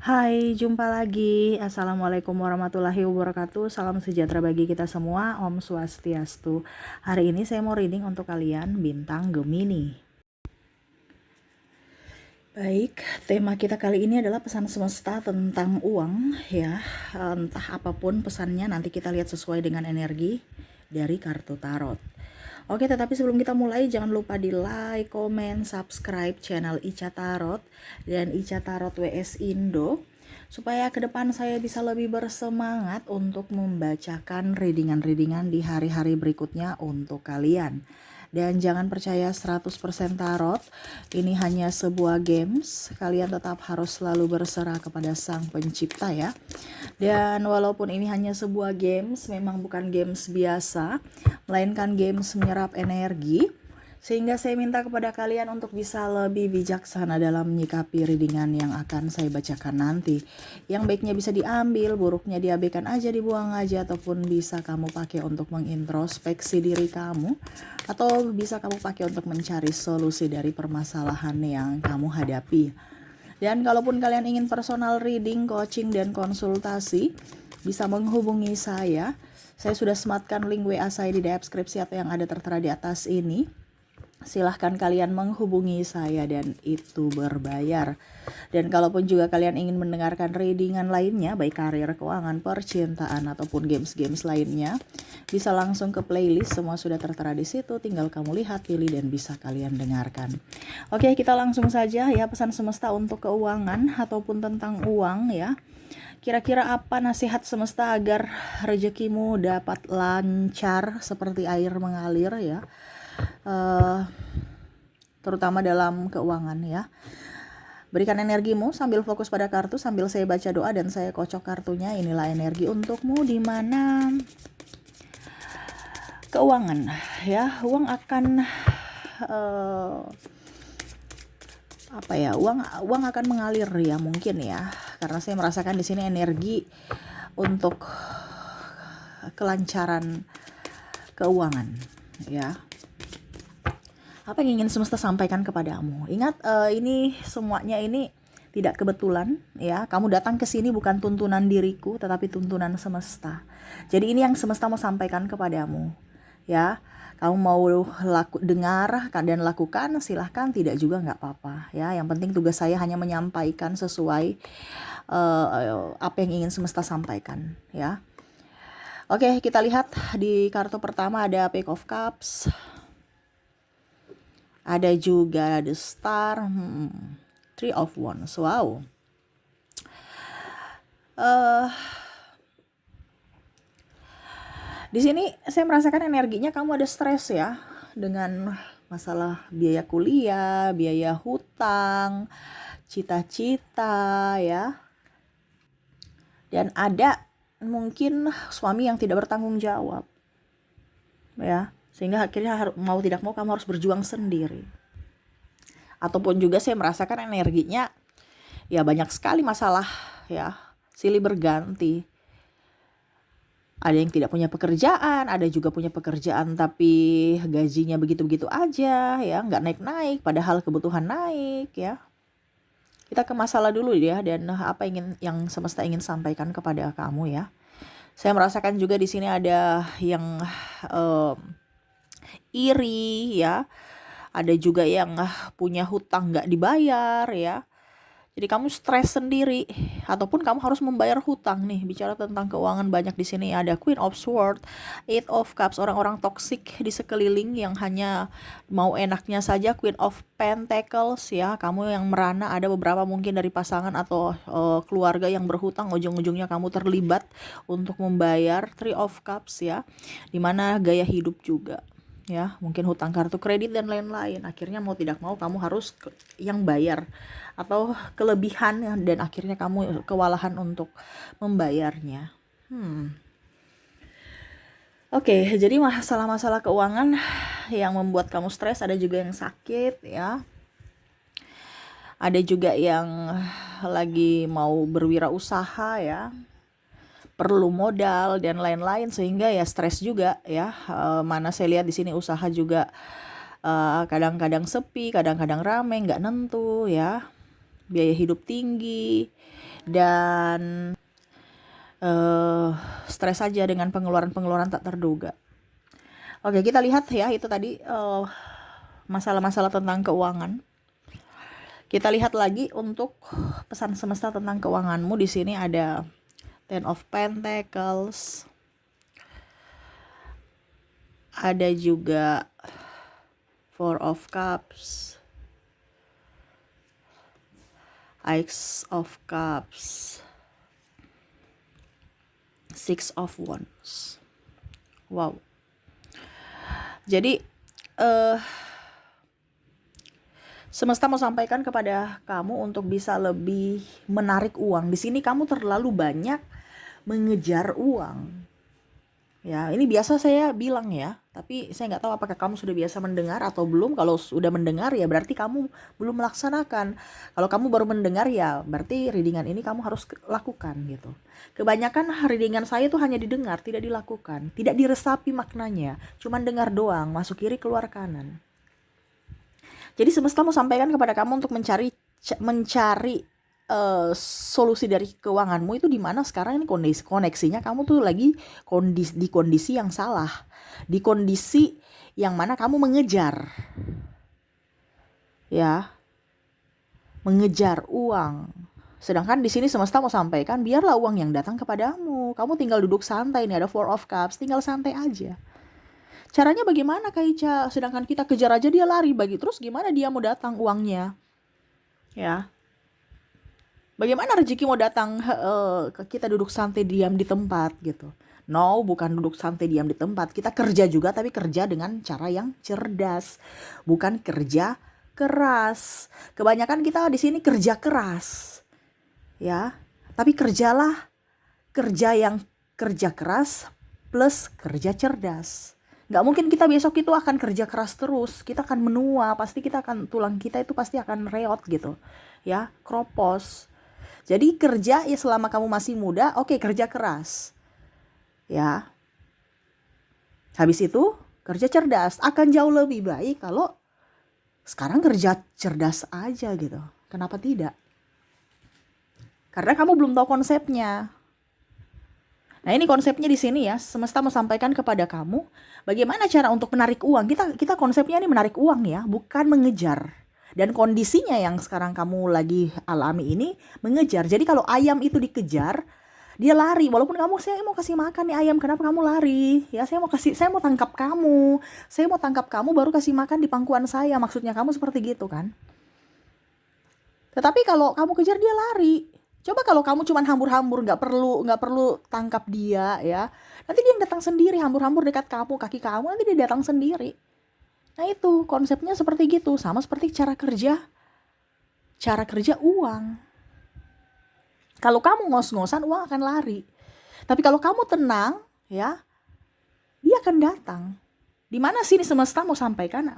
Hai, jumpa lagi. Assalamualaikum warahmatullahi wabarakatuh. Salam sejahtera bagi kita semua. Om Swastiastu. Hari ini saya mau reading untuk kalian bintang Gemini. Baik, tema kita kali ini adalah pesan semesta tentang uang ya. Entah apapun pesannya, nanti kita lihat sesuai dengan energi dari kartu tarot. Oke, tetapi sebelum kita mulai, jangan lupa di like, komen, subscribe channel Ica Tarot dan Ica Tarot WS Indo, supaya ke depan saya bisa lebih bersemangat untuk membacakan readingan-readingan di hari-hari berikutnya untuk kalian. Dan jangan percaya 100% tarot, ini hanya sebuah games, kalian tetap harus selalu berserah kepada sang pencipta ya. Dan walaupun ini hanya sebuah games, memang bukan games biasa, melainkan games menyerap energi, sehingga saya minta kepada kalian untuk bisa lebih bijaksana dalam menyikapi readingan yang akan saya bacakan nanti. Yang baiknya bisa diambil, buruknya diabaikan aja, dibuang aja, ataupun bisa kamu pakai untuk mengintrospeksi diri kamu, atau bisa kamu pakai untuk mencari solusi dari permasalahan yang kamu hadapi. Dan kalaupun kalian ingin personal reading, coaching, dan konsultasi, bisa menghubungi saya. Saya sudah sematkan link WA saya di deskripsi atau yang ada tertera di atas ini. Silahkan kalian menghubungi saya dan itu berbayar. Dan kalaupun juga kalian ingin mendengarkan readingan lainnya, baik karir, keuangan, percintaan, ataupun games-games lainnya, bisa langsung ke playlist, semua sudah tertera di situ, tinggal kamu lihat, pilih, dan bisa kalian dengarkan. Oke, kita langsung saja ya, pesan semesta untuk keuangan ataupun tentang uang ya. Kira-kira apa nasihat semesta agar rezekimu dapat lancar seperti air mengalir ya, terutama dalam keuangan ya. Berikan energimu sambil fokus pada kartu, sambil saya baca doa dan saya kocok kartunya. Inilah energi untukmu, di mana keuangan ya, uang akan uang akan mengalir ya, mungkin ya, karena saya merasakan di sini energi untuk kelancaran keuangan ya. Apa yang ingin semesta sampaikan kepadamu? Ingat, ini semuanya ini tidak kebetulan ya. Kamu datang ke sini bukan tuntunan diriku, tetapi tuntunan semesta. Jadi ini yang semesta mau sampaikan kepadamu ya. Kamu mau dengar dan lakukan, silahkan, tidak juga nggak apa-apa ya. Yang penting tugas saya hanya menyampaikan sesuai apa yang ingin semesta sampaikan ya. Oke, kita lihat di kartu pertama ada Page of Cups. Ada juga The Star, Three of Wands. Wow. Di sini saya merasakan energinya kamu ada stres ya, dengan masalah biaya kuliah, biaya hutang, cita-cita ya. Dan ada mungkin suami yang tidak bertanggung jawab ya, sehingga akhirnya mau tidak mau kamu harus berjuang sendiri. Ataupun juga saya merasakan energinya ya banyak sekali masalah ya, silih berganti. Ada yang tidak punya pekerjaan, ada juga punya pekerjaan tapi gajinya begitu-begitu aja ya, nggak naik-naik, padahal kebutuhan naik ya. Kita ke masalah dulu ya, dan apa yang semesta ingin sampaikan kepada kamu ya. Saya merasakan juga di sini ada yang iri ya, ada juga yang punya hutang nggak dibayar ya. Jadi kamu stres sendiri, ataupun kamu harus membayar hutang nih. Bicara tentang keuangan, banyak di sini ada Queen of Swords, Eight of Cups, orang-orang toksik di sekeliling yang hanya mau enaknya saja. Queen of Pentacles ya, kamu yang merana, ada beberapa mungkin dari pasangan atau keluarga yang berhutang, ujung-ujungnya kamu terlibat untuk membayar. Three of Cups ya, dimana gaya hidup juga ya, mungkin hutang kartu kredit dan lain-lain. Akhirnya mau tidak mau kamu harus yang bayar, atau kelebihan dan akhirnya kamu kewalahan untuk membayarnya. Oke, jadi masalah-masalah keuangan yang membuat kamu stres, ada juga yang sakit ya. Ada juga yang lagi mau berwirausaha ya, perlu modal dan lain-lain, sehingga ya stres juga ya. Mana saya lihat di sini usaha juga kadang-kadang sepi, kadang-kadang rame, nggak nentu ya. Biaya hidup tinggi, dan stres saja dengan pengeluaran-pengeluaran tak terduga. Oke, kita lihat ya, itu tadi masalah-masalah tentang keuangan. Kita lihat lagi untuk pesan semesta tentang keuanganmu. Di sini ada Ten of Pentacles, ada juga Four of Cups, Ace of Cups, Six of Wands. Wow. Jadi semesta mau sampaikan kepada kamu untuk bisa lebih menarik uang. Di sini kamu terlalu banyak mengejar uang. Ya, ini biasa saya bilang ya, tapi saya nggak tahu apakah kamu sudah biasa mendengar atau belum. Kalau sudah mendengar ya berarti kamu belum melaksanakan. Kalau kamu baru mendengar ya berarti readingan ini kamu harus lakukan gitu. Kebanyakan readingan saya tuh hanya didengar, tidak dilakukan, tidak diresapi maknanya, cuman dengar doang, masuk kiri keluar kanan. Jadi semesta mau sampaikan kepada kamu untuk mencari solusi dari keuanganmu itu di mana sekarang ini koneksinya kamu tuh lagi di kondisi yang salah, di kondisi yang mana kamu mengejar uang. Sedangkan di sini semesta mau sampaikan biarlah uang yang datang kepadamu. Kamu tinggal duduk santai, nih ada Four of Cups, tinggal santai aja. Caranya bagaimana Kak Ica? Sedangkan kita kejar aja dia lari, terus gimana dia mau datang uangnya? Ya. Bagaimana rezeki mau datang kita duduk santai diam di tempat gitu. No, bukan duduk santai diam di tempat. Kita kerja juga tapi kerja dengan cara yang cerdas. Bukan kerja keras. Kebanyakan kita di sini kerja keras. Ya. Tapi kerjalah kerja yang kerja keras plus kerja cerdas. Nggak mungkin kita besok itu akan kerja keras terus. Kita akan menua, pasti kita akan tulang kita itu pasti akan reot gitu. Ya, kropos. Jadi kerja ya selama kamu masih muda, oke, kerja keras. Ya. Habis itu kerja cerdas. Akan jauh lebih baik kalau sekarang kerja cerdas aja gitu. Kenapa tidak? Karena kamu belum tahu konsepnya. Nah, ini konsepnya di sini ya. Semesta mau sampaikan kepada kamu bagaimana cara untuk menarik uang. Kita konsepnya ini menarik uang ya, bukan mengejar. Dan kondisinya yang sekarang kamu lagi alami ini mengejar. Jadi kalau ayam itu dikejar, dia lari. Walaupun saya mau kasih makan nih ayam, kenapa kamu lari? Ya, saya mau tangkap kamu. Saya mau tangkap kamu baru kasih makan di pangkuan saya. Maksudnya kamu seperti gitu kan? Tetapi kalau kamu kejar dia lari. Coba kalau kamu cuma hambur-hambur, nggak perlu tangkap dia ya. Nanti dia yang datang sendiri, hambur-hambur dekat kamu, kaki kamu, nanti dia datang sendiri. Nah itu konsepnya seperti gitu, sama seperti cara kerja uang. Kalau kamu ngos-ngosan, uang akan lari. Tapi kalau kamu tenang, ya, dia akan datang. Di mana sini semesta mau sampaikan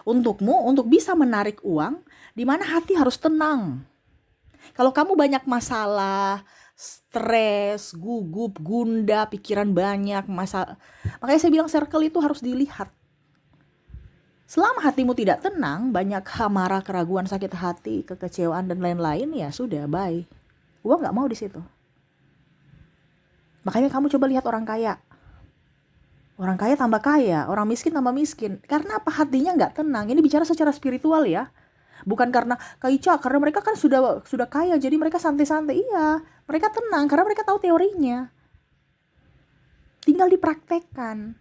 untukmu untuk bisa menarik uang, di mana hati harus tenang. Kalau kamu banyak masalah, stres, gugup, gundah, pikiran banyak, masalah. Makanya saya bilang circle itu harus dilihat. Selama hatimu tidak tenang, banyak amarah, keraguan, sakit hati, kekecewaan dan lain-lain, ya sudah, bye. Uang nggak mau di situ. Makanya kamu coba lihat orang kaya. Orang kaya tambah kaya, orang miskin tambah miskin. Karena apa? Hatinya nggak tenang. Ini bicara secara spiritual ya. Bukan karena Kak Ica, karena mereka kan sudah kaya, jadi mereka santai-santai. Iya, mereka tenang karena mereka tahu teorinya. Tinggal dipraktekkan.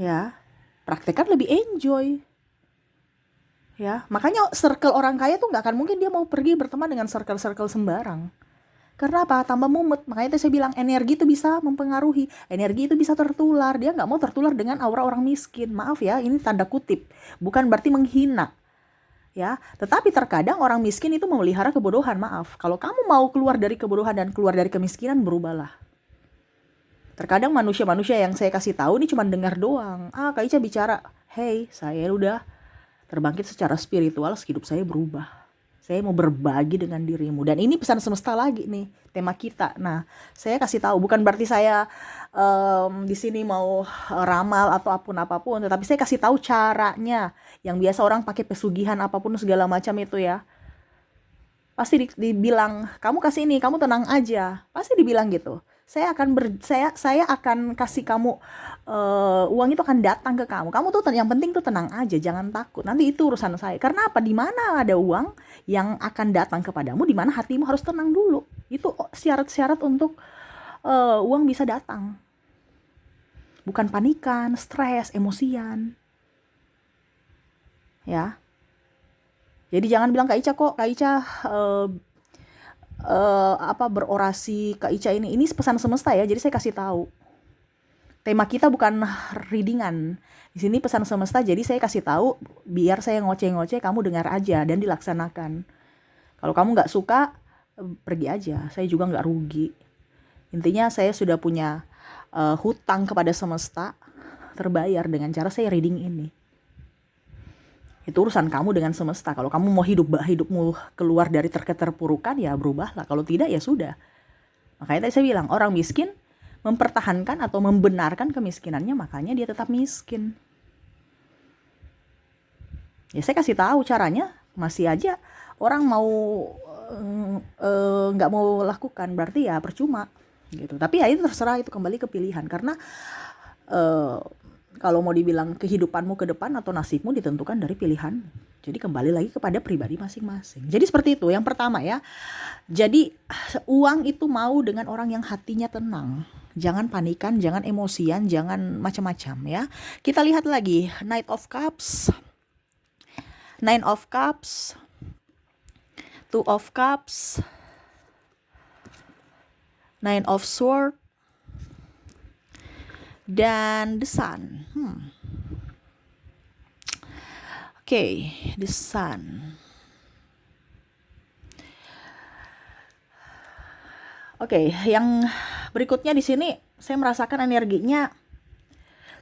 Ya. Praktekkan lebih enjoy. Ya, makanya circle orang kaya tuh nggak akan mungkin dia mau pergi berteman dengan circle-circle sembarang. Karena apa? Tambah mumet. Makanya saya bilang energi itu bisa mempengaruhi. Energi itu bisa tertular. Dia nggak mau tertular dengan aura orang miskin. Maaf ya, ini tanda kutip. Bukan berarti menghina. Ya, tetapi terkadang orang miskin itu memelihara kebodohan. Maaf. Kalau kamu mau keluar dari kebodohan dan keluar dari kemiskinan, berubahlah. Terkadang manusia-manusia yang saya kasih tahu ini cuma dengar doang. Kak Ica bicara, hey, saya udah terbangkit secara spiritual, hidup saya berubah. Saya mau berbagi dengan dirimu. Dan ini pesan semesta lagi nih, tema kita. Nah, saya kasih tahu, bukan berarti saya di sini mau ramal atau apapun, tetapi saya kasih tahu caranya. Yang biasa orang pakai pesugihan apapun segala macam itu ya. Pasti dibilang, kamu kasih ini, kamu tenang aja. Pasti dibilang gitu. Saya akan kasih kamu uang itu akan datang ke kamu. Kamu tuh yang penting tuh tenang aja, jangan takut. Nanti itu urusan saya. Karena apa? Di mana ada uang yang akan datang kepadamu, di mana hatimu harus tenang dulu. Itu syarat-syarat untuk uang bisa datang. Bukan panikan, stres, emosian. Ya. Jadi jangan bilang Kak Ica kok, Kak Ica berorasi, Kak Ica ini pesan semesta ya. Jadi saya kasih tahu. Tema kita bukan readingan. Di sini pesan semesta, jadi saya kasih tahu biar saya ngoceh-ngoceh, kamu dengar aja dan dilaksanakan. Kalau kamu nggak suka, pergi aja. Saya juga nggak rugi. Intinya saya sudah punya hutang kepada semesta terbayar dengan cara saya reading ini. Itu urusan kamu dengan semesta. Kalau kamu mau hidupmu keluar dari keterpurukan, ya berubahlah. Kalau tidak, ya sudah. Makanya tadi saya bilang, orang miskin mempertahankan atau membenarkan kemiskinannya, makanya dia tetap miskin. Ya saya kasih tahu caranya, masih aja orang mau nggak mau lakukan, berarti ya percuma gitu. Tapi ya itu terserah, itu kembali ke pilihan. Karena kalau mau dibilang kehidupanmu ke depan atau nasibmu ditentukan dari pilihan. Jadi kembali lagi kepada pribadi masing-masing. Jadi seperti itu. Yang pertama ya. Jadi uang itu mau dengan orang yang hatinya tenang. Jangan panikan, jangan emosian, jangan macam-macam ya. Kita lihat lagi Knight of Cups, Nine of Cups, Two of Cups, Nine of Swords, dan The Sun. Oke, The Sun. Oke, yang berikutnya di sini saya merasakan energinya.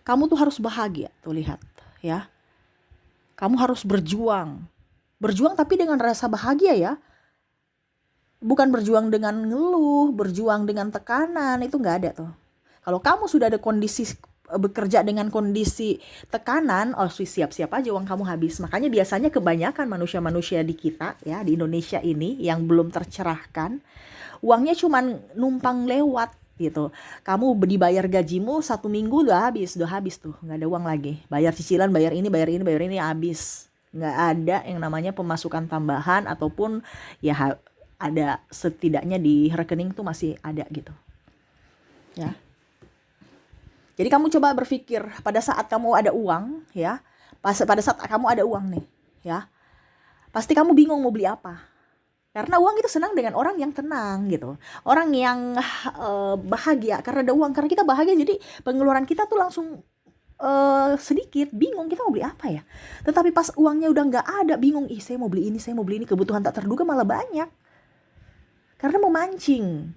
Kamu tuh harus bahagia, tuh lihat ya. Kamu harus berjuang. Berjuang tapi dengan rasa bahagia ya. Bukan berjuang dengan ngeluh, berjuang dengan tekanan, itu nggak ada tuh. Kalau kamu sudah ada kondisi bekerja dengan kondisi tekanan, siap-siap aja uang kamu habis. Makanya biasanya kebanyakan manusia-manusia di kita ya, di Indonesia ini yang belum tercerahkan, uangnya cuma numpang lewat gitu. Kamu dibayar gajimu 1 minggu udah habis tuh, nggak ada uang lagi. Bayar cicilan, bayar ini habis. Nggak ada yang namanya pemasukan tambahan ataupun ya ada setidaknya di rekening tuh masih ada gitu. Ya. Jadi kamu coba berpikir pada saat kamu ada uang ya, pada saat kamu ada uang nih ya, pasti kamu bingung mau beli apa. Karena uang itu senang dengan orang yang tenang gitu, orang yang bahagia karena ada uang. Karena kita bahagia, jadi pengeluaran kita tuh langsung sedikit, bingung kita mau beli apa ya. Tetapi pas uangnya udah nggak ada, bingung, saya mau beli ini, kebutuhan tak terduga malah banyak. Karena memancing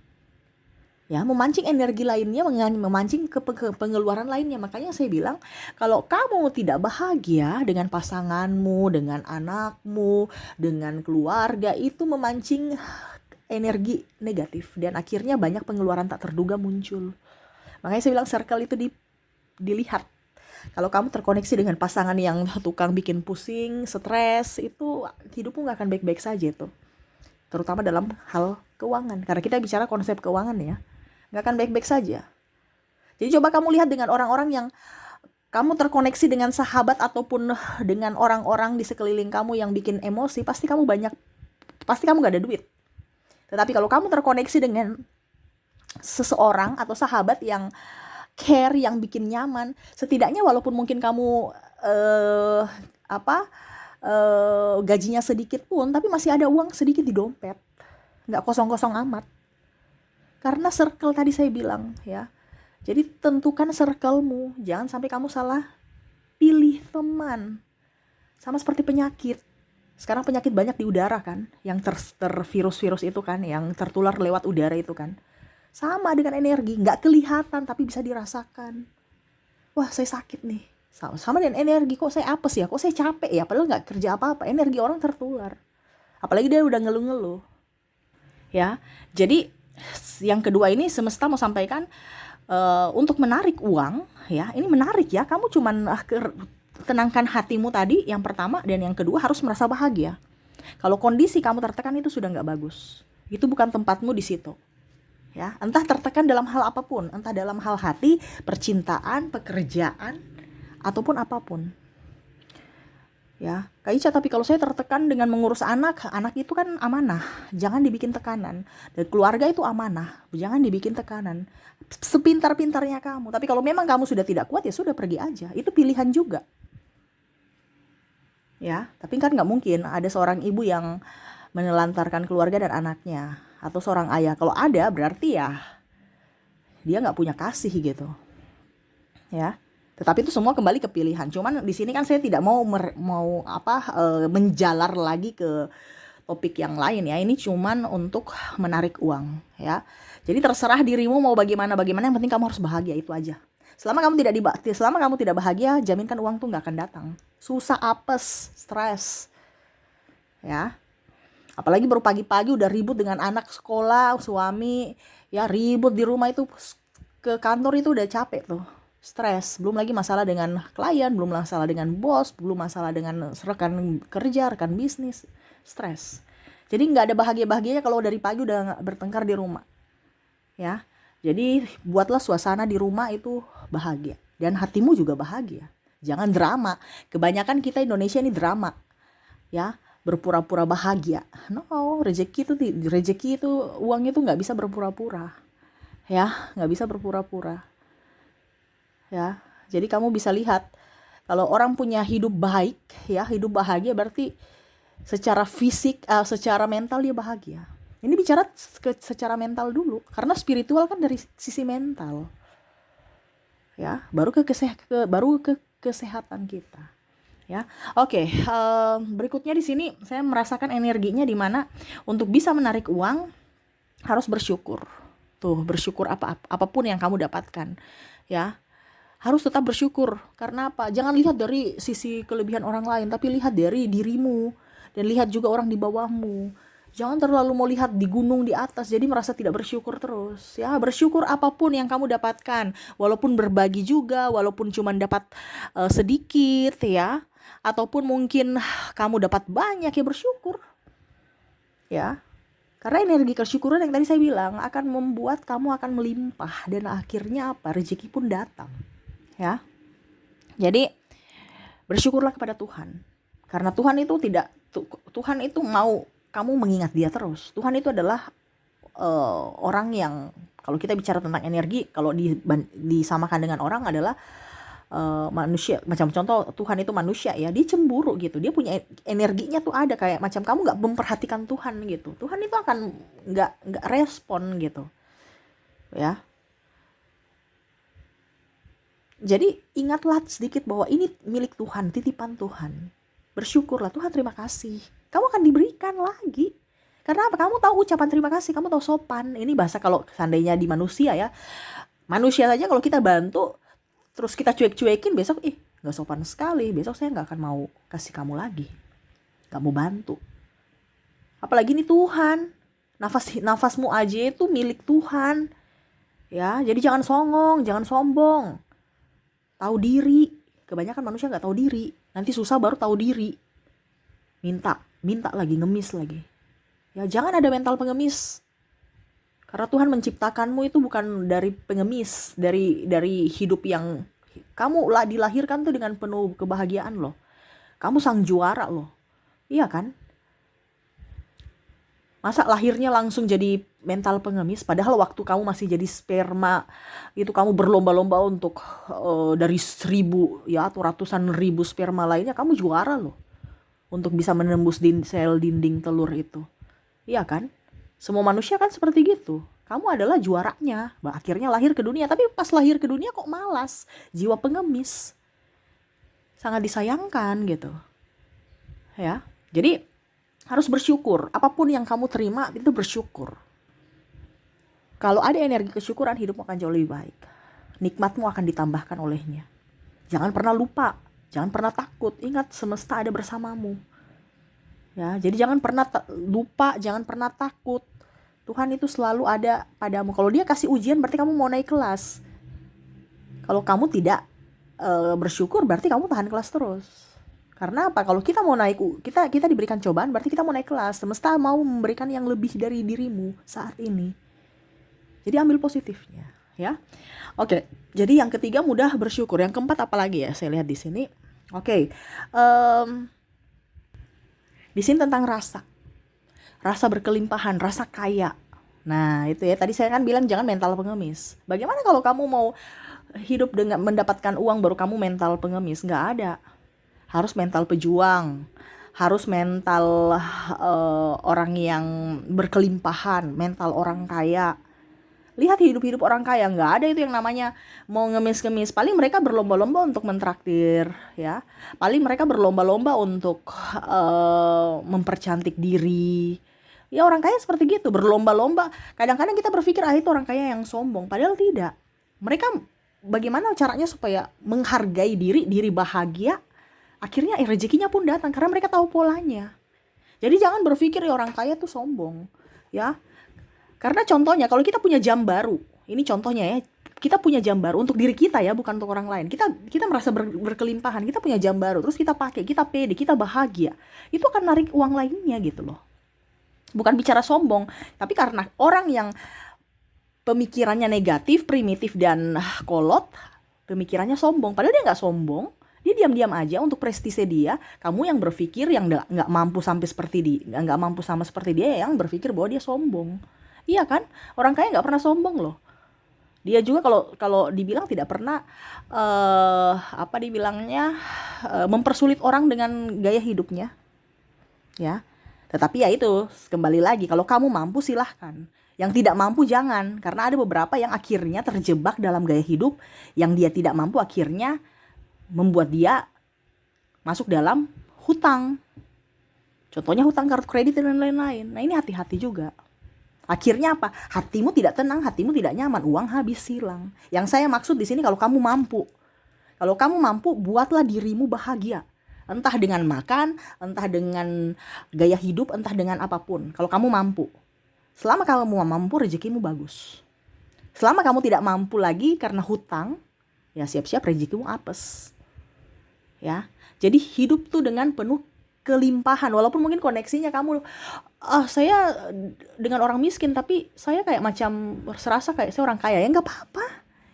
energi lainnya, memancing ke pengeluaran lainnya. Makanya saya bilang, kalau kamu tidak bahagia dengan pasanganmu, dengan anakmu, dengan keluarga, itu memancing energi negatif dan akhirnya banyak pengeluaran tak terduga muncul. Makanya saya bilang circle itu dilihat. Kalau kamu terkoneksi dengan pasangan yang tukang bikin pusing, stres, itu hidupmu gak akan baik-baik saja tuh. Terutama dalam hal keuangan. Karena kita bicara konsep keuangan ya. Gak akan baik-baik saja. Jadi coba kamu lihat dengan orang-orang yang kamu terkoneksi dengan sahabat ataupun dengan orang-orang di sekeliling kamu yang bikin emosi, pasti kamu gak ada duit. Tetapi kalau kamu terkoneksi dengan seseorang atau sahabat yang care, yang bikin nyaman, setidaknya walaupun mungkin kamu gajinya sedikit pun, tapi masih ada uang sedikit di dompet, nggak kosong-kosong amat. Karena circle tadi saya bilang ya, jadi tentukan circlemu, jangan sampai kamu salah pilih teman. Sama seperti penyakit, sekarang penyakit banyak di udara kan, yang virus-virus itu kan, yang tertular lewat udara itu kan. Sama dengan energi, nggak kelihatan tapi bisa dirasakan. Wah, saya sakit nih. Sama dengan energi, kok saya apes ya, kok saya capek ya, padahal nggak kerja apa-apa. Energi orang tertular. Apalagi dia udah ngeluh-ngeluh. Ya, jadi yang kedua ini semesta mau sampaikan untuk menarik uang, ya, ini menarik ya. Kamu cuman tenangkan hatimu tadi, yang pertama, dan yang kedua harus merasa bahagia. Kalau kondisi kamu tertekan itu sudah nggak bagus. Itu bukan tempatmu di situ. Ya, entah tertekan dalam hal apapun, entah dalam hal hati, percintaan, pekerjaan, ataupun apapun. Ya, Kak Ica, tapi kalau saya tertekan dengan mengurus anak, anak itu kan amanah, jangan dibikin tekanan. Dan keluarga itu amanah, jangan dibikin tekanan. Sepintar-pintarnya kamu. Tapi kalau memang kamu sudah tidak kuat, ya sudah, pergi aja. Itu pilihan juga. Ya, tapi kan nggak mungkin ada seorang ibu yang menelantarkan keluarga dan anaknya, atau seorang ayah. Kalau ada, berarti ya dia nggak punya kasih gitu. Ya. Tetapi itu semua kembali ke pilihan. Cuman di sini kan saya tidak mau menjalar lagi ke topik yang lain ya. Ini cuman untuk menarik uang ya. Jadi terserah dirimu mau bagaimana, yang penting kamu harus bahagia, itu aja. Selama kamu tidak bahagia, jaminkan uang tuh nggak akan datang. Susah, apes, stres. Ya. Apalagi baru pagi-pagi udah ribut dengan anak sekolah, suami, ya ribut di rumah, itu ke kantor itu udah capek tuh. Stres, belum lagi masalah dengan klien, belum masalah dengan bos, belum masalah dengan rekan kerja, rekan bisnis, stres. Jadi nggak ada bahagia-bahagianya kalau dari pagi udah bertengkar di rumah, ya. Jadi buatlah suasana di rumah itu bahagia dan hatimu juga bahagia. Jangan drama. Kebanyakan kita Indonesia ini drama, ya, berpura-pura bahagia. No, rezeki itu uang itu nggak bisa berpura-pura, ya, nggak bisa berpura-pura. Ya, jadi kamu bisa lihat kalau orang punya hidup baik, ya, hidup bahagia, berarti secara fisik, secara mental dia bahagia. Ini bicara secara mental dulu, karena spiritual kan dari sisi mental, ya, baru ke kesehatan kita, ya. Oke, berikutnya di sini saya merasakan energinya di mana untuk bisa menarik uang harus bersyukur. Tuh, bersyukur apapun yang kamu dapatkan, ya. Harus tetap bersyukur. Karena apa? Jangan lihat dari sisi kelebihan orang lain, tapi lihat dari dirimu. Dan lihat juga orang di bawahmu. Jangan terlalu mau lihat di gunung di atas, jadi merasa tidak bersyukur terus. Ya, bersyukur apapun yang kamu dapatkan. Walaupun berbagi juga, walaupun cuma dapat sedikit, ya. Ataupun mungkin kamu dapat banyak, ya bersyukur. Ya. Karena energi kesyukuran yang tadi saya bilang akan membuat kamu akan melimpah. Dan akhirnya apa? Rezeki pun datang. Ya, jadi bersyukurlah kepada Tuhan, karena Tuhan itu mau kamu mengingat Dia terus. Tuhan itu adalah orang yang, kalau kita bicara tentang energi, kalau disamakan dengan orang adalah manusia. Macam contoh, Tuhan itu manusia, ya, dia cemburu gitu, dia punya energinya tuh ada, kayak macam kamu nggak memperhatikan Tuhan gitu, Tuhan itu akan nggak respon gitu, ya. Jadi ingatlah sedikit bahwa ini milik Tuhan, titipan Tuhan. Bersyukurlah, Tuhan terima kasih. Kamu akan diberikan lagi. Karena apa? Kamu tahu ucapan terima kasih, kamu tahu sopan. Ini bahasa kalau seandainya di manusia, ya. Manusia saja kalau kita bantu, terus kita cuek-cuekin, besok gak sopan sekali. Besok saya gak akan mau kasih kamu lagi. Gak mau bantu. Apalagi ini Tuhan. Nafasmu aja itu milik Tuhan. Ya, jadi jangan songong, jangan sombong. Tahu diri. Kebanyakan manusia nggak tahu diri. Nanti susah baru tahu diri. Minta lagi, ngemis lagi. Ya, jangan ada mental pengemis. Karena Tuhan menciptakanmu itu bukan dari pengemis, dari hidup yang kamu dilahirkan tuh dengan penuh kebahagiaan loh. Kamu sang juara loh. Iya kan? Masa lahirnya langsung jadi mental pengemis, padahal waktu kamu masih jadi sperma itu kamu berlomba-lomba untuk dari 1000 ya atau ratusan ribu sperma lainnya, kamu juara loh untuk bisa menembus sel dinding telur itu. Iya kan? Semua manusia kan seperti gitu. Kamu adalah juaranya. Akhirnya lahir ke dunia, tapi pas lahir ke dunia kok malas, jiwa pengemis. Sangat disayangkan gitu. Ya. Jadi harus bersyukur. Apapun yang kamu terima itu bersyukur. Kalau ada energi kesyukuran, hidupmu akan jauh lebih baik. Nikmatmu akan ditambahkan olehnya. Jangan pernah lupa, jangan pernah takut. Ingat, semesta ada bersamamu. Ya, jadi jangan pernah lupa, jangan pernah takut. Tuhan itu selalu ada padamu. Kalau Dia kasih ujian, berarti kamu mau naik kelas. Kalau kamu tidak bersyukur, berarti kamu tahan kelas terus. Karena apa? Kalau kita mau naik, kita diberikan cobaan, berarti kita mau naik kelas. Semesta mau memberikan yang lebih dari dirimu saat ini. Jadi ambil positifnya, ya. Oke, jadi yang ketiga mudah bersyukur. Yang keempat apa lagi ya? Saya lihat di sini. Oke, di sini tentang rasa berkelimpahan, rasa kaya. Nah itu ya, tadi saya kan bilang jangan mental pengemis. Bagaimana kalau kamu mau hidup dengan mendapatkan uang baru kamu mental pengemis? Nggak ada. Harus mental pejuang, harus mental orang yang berkelimpahan, mental orang kaya. Lihat hidup-hidup orang kaya, nggak ada itu yang namanya mau ngemis-ngemis. Paling mereka berlomba-lomba untuk mentraktir, ya. Paling mereka berlomba-lomba untuk mempercantik diri. Ya orang kaya seperti gitu, berlomba-lomba. Kadang-kadang kita berpikir itu orang kaya yang sombong, padahal tidak. Mereka bagaimana caranya supaya menghargai diri bahagia, akhirnya rezekinya pun datang karena mereka tahu polanya. Jadi jangan berpikir orang kaya tuh sombong, ya. Karena contohnya kalau kita punya jam baru, ini contohnya ya, kita punya jam baru untuk diri kita ya, bukan untuk orang lain. Kita merasa berkelimpahan, kita punya jam baru, terus kita pakai, kita pede, kita bahagia. Itu akan narik uang lainnya gitu loh. Bukan bicara sombong, tapi karena orang yang pemikirannya negatif, primitif dan kolot, pemikirannya sombong. Padahal dia nggak sombong, dia diam-diam aja untuk prestise dia. Kamu yang berpikir yang nggak mampu sampai seperti dia, nggak mampu sama seperti dia, yang berpikir bahwa dia sombong. Iya kan? Orang kaya nggak pernah sombong loh. Dia juga kalau dibilang tidak pernah apa dibilangnya mempersulit orang dengan gaya hidupnya, ya. Tetapi ya itu kembali lagi, kalau kamu mampu silahkan. Yang tidak mampu jangan, karena ada beberapa yang akhirnya terjebak dalam gaya hidup yang dia tidak mampu, akhirnya membuat dia masuk dalam hutang. Contohnya hutang kartu kredit dan lain-lain. Nah ini hati-hati juga. Akhirnya apa? Hatimu tidak tenang, hatimu tidak nyaman, uang habis hilang. Yang saya maksud di sini kalau kamu mampu. Kalau kamu mampu, buatlah dirimu bahagia. Entah dengan makan, entah dengan gaya hidup, entah dengan apapun. Kalau kamu mampu. Selama kamu mampu, rezekimu bagus. Selama kamu tidak mampu lagi karena hutang, ya siap-siap rezekimu apes. Ya. Jadi hidup tuh dengan penuh kelimpahan, walaupun mungkin koneksinya kamu saya dengan orang miskin tapi saya kayak macam serasa kayak saya orang kaya, ya nggak apa-apa,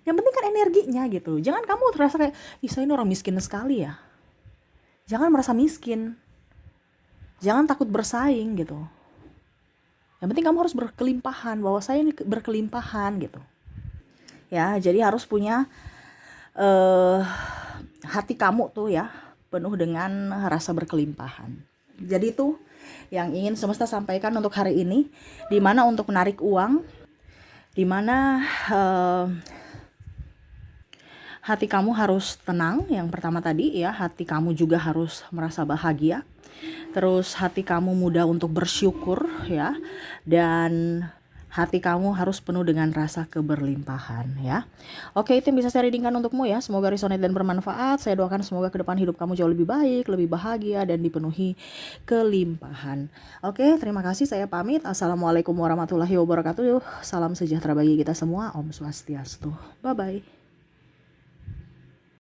yang penting kan energinya gitu. Jangan kamu terasa kayak saya ini orang miskin sekali ya. Jangan merasa miskin, jangan takut bersaing gitu. Yang penting kamu harus berkelimpahan, bahwa saya ini berkelimpahan gitu ya. Jadi harus punya hati kamu tuh ya penuh dengan rasa berkelimpahan. Jadi itu yang ingin semesta sampaikan untuk hari ini, dimana untuk menarik uang, dimana hati kamu harus tenang. Yang pertama tadi ya, hati kamu juga harus merasa bahagia. Terus hati kamu mudah untuk bersyukur ya, dan hati kamu harus penuh dengan rasa keberlimpahan ya. Oke, itu yang bisa saya readingkan untukmu ya. Semoga resonate dan bermanfaat. Saya doakan semoga ke depan hidup kamu jauh lebih baik, lebih bahagia, dan dipenuhi kelimpahan. Oke, terima kasih. Saya pamit. Assalamualaikum warahmatullahi wabarakatuh. Salam sejahtera bagi kita semua. Om Swastiastu. Bye-bye.